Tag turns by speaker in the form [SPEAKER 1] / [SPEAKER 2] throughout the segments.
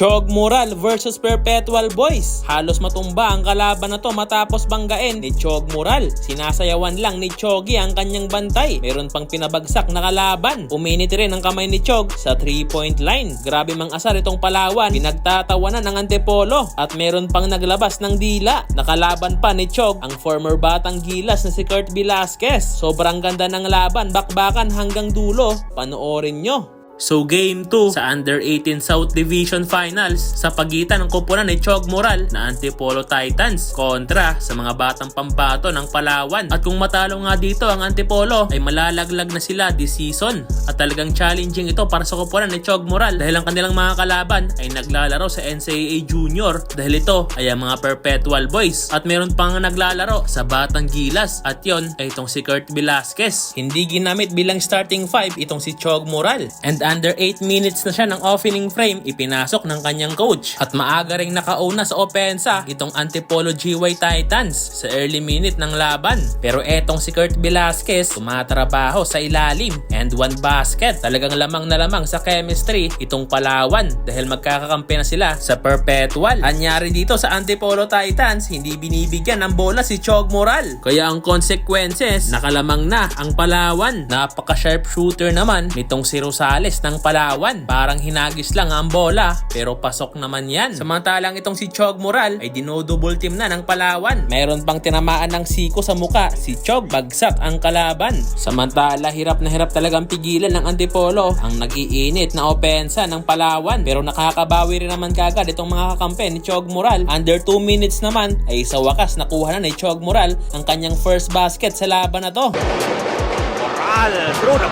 [SPEAKER 1] Chog Moral versus Perpetual Boys. Halos matumba ang kalaban na to matapos banggain ni Chog Moral. Sinasayawan lang ni Choggy ang kanyang bantay. Meron pang pinabagsak na kalaban. Uminit rin ang kamay ni Chog sa 3-point line. Grabe mang asar itong Palawan. Pinagtatawanan ng Antipolo at meron pang naglabas ng dila. Nakalaban pa ni Chog ang former Batang Gilas na si Kurt Velasquez. Sobrang ganda ng laban, bakbakan hanggang dulo. Panoorin nyo. So Game 2 sa Under 18 South Division Finals sa pagitan ng koponan ni Chog Moral na Antipolo Titans kontra sa mga batang pambato ng Palawan. At kung matalo nga dito ang Antipolo ay malalaglag na sila this season. At talagang challenging ito para sa koponan ni Chog Moral dahil ang kanilang mga kalaban ay naglalaro sa NCAA Junior dahil ito ay ang mga Perpetual Boys. At meron pang naglalaro sa Batang Gilas at yon ay itong si Kurt Velasquez. Hindi ginamit bilang starting 5 itong si Chog Moral. And under 8 minutes na siya ng opening frame, ipinasok ng kanyang coach. At maaga ring nakauna sa opensa itong Antipolo GY Titans sa early minute ng laban. Pero etong si Kurt Velasquez tumatrabaho sa ilalim and one basket. Talagang lamang na lamang sa chemistry itong Palawan dahil magkakakampi na sila sa Perpetual. Anyari dito sa Antipolo Titans, hindi binibigyan ng bola si Chog Moral. Kaya ang consequences, nakalamang na ang Palawan. Napaka-sharp shooter naman nitong si Rosales ng Palawan. Parang hinagis lang ang bola pero pasok naman yan. Samantalang itong si Chog Moral ay dino-double team na ng Palawan. Meron pang tinamaan ng siko sa muka si Chog, bagsak ang kalaban. Samantala hirap na hirap talagang pigilan ng Antipolo ang nag-iinit na opensa ng Palawan. Pero nakakabawi rin naman kagad itong mga kakampi ni Chog Moral. Under 2 minutes naman ay sa wakas nakuha na ni Chog Moral ang kanyang first basket sa laban na to.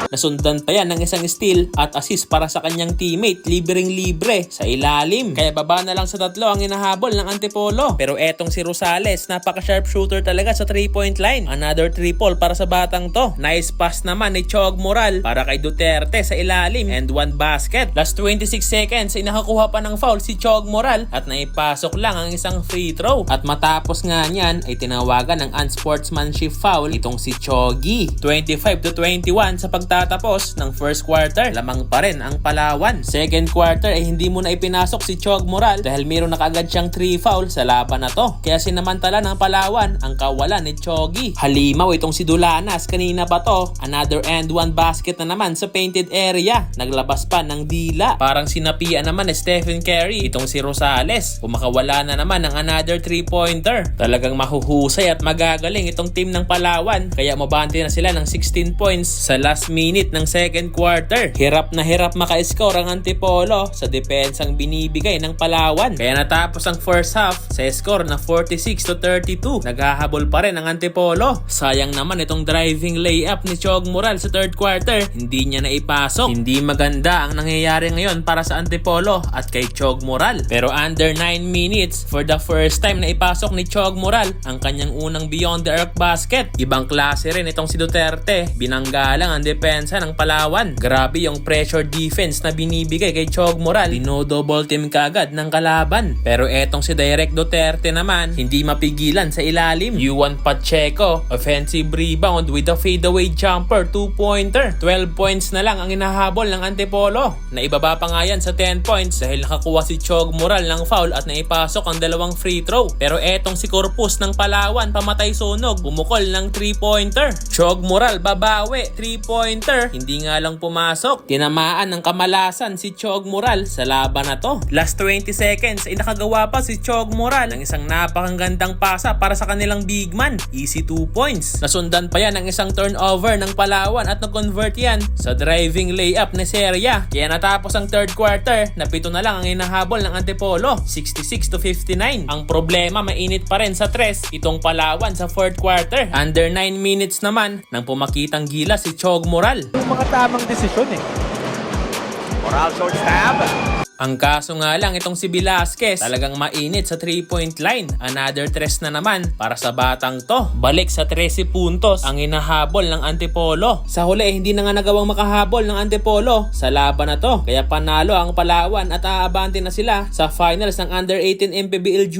[SPEAKER 1] Nasundan pa yan ng isang steal at assist para sa kanyang teammate, libreng-libre sa ilalim. Kaya baba na lang sa tatlo ang hinahabol ng Antipolo. Pero etong si Rosales, napaka-sharp shooter talaga sa 3-point line. Another triple para sa batang to. Nice pass naman ni Chog Moral para kay Duterte sa ilalim and one basket. Last 26 seconds ay nakakuha pa ng foul si Chog Moral at naipasok lang ang isang free throw. At matapos nga niyan ay tinawagan ng unsportsmanship foul itong si Choggy. 25-21 sa pagtatapos ng first quarter. Lamang pa rin ang Palawan. Second quarter ay hindi mo na ipinasok si Chog Moral dahil mayroon na kaagad siyang 3 foul sa laban na to. Kaya sinamantala ng Palawan ang kawalan ni Choggy. Halimaw itong si Dulanas, kanina pa to. Another and one basket na naman sa painted area. Naglabas pa ng dila. Parang sinapian naman ni Stephen Curry itong si Rosales. Kumakawala na naman ng another 3-pointer. Talagang mahuhusay at magagaling itong team ng Palawan. Kaya mabante na sila ng 16 points sa last minute ng second quarter. Hirap na hirap maka-score ang Antipolo sa depensang binibigay ng Palawan. Kaya natapos ang first half sa score na 46-32. Naghahabol pa rin ang Antipolo. Sayang naman itong driving layup ni Chog Moral sa third quarter. Hindi niya na ipasok. Hindi maganda ang nangyayari ngayon para sa Antipolo at kay Chog Moral. Pero under 9 minutes, for the first time na ipasok ni Chog Moral ang kanyang unang beyond the arc basket. Ibang klase rin itong si Duterte. Binangga lang ang depensa ng Palawan. Grabe yung pressure defense na binibigay kay Chog Moral. Dino-double team kagad ng kalaban. Pero etong si Direk Duterte naman, hindi mapigilan sa ilalim. Juan Pacheco, offensive rebound with a fadeaway jumper, 2-pointer. 12 points na lang ang inahabol ng Antipolo. Naibaba pa nga yan sa 10 points dahil nakakuha si Chog Moral ng foul at naipasok ang dalawang free throw. Pero etong si Corpus ng Palawan, pamatay sunog, bumukol ng 3-pointer. Chog Moral babawi, 3-pointer, hindi nga lang pumasok. Tinamaan ng kamalasan si Chog Moral sa laban na to. Last 20 seconds ay nakagawa pa si Chog Moral ng isang napakagandang pasa para sa kanilang big man. Easy 2 points. Nasundan pa yan ng isang turnover ng Palawan at nag-convert yan sa driving layup ni Seria. Kaya natapos ang third quarter, na 7 na lang ang hinahabol ng Antipolo, 66-59. Ang problema, mainit pa rin sa tres itong Palawan sa fourth quarter. Under 9 minutes naman nang pumakitang gila si Chog Moral.
[SPEAKER 2] Yung mga tamang desisyon Moral short stab.
[SPEAKER 1] Ang kaso nga lang itong si Velasquez talagang mainit sa 3-point line. Another tres na naman para sa batang to. Balik sa 13 puntos ang hinahabol ng Antipolo. Sa huli hindi na nga nagawang makahabol ng Antipolo sa laban na to. Kaya panalo ang Palawan at aabante na sila sa finals ng Under 18 MPBL Junior.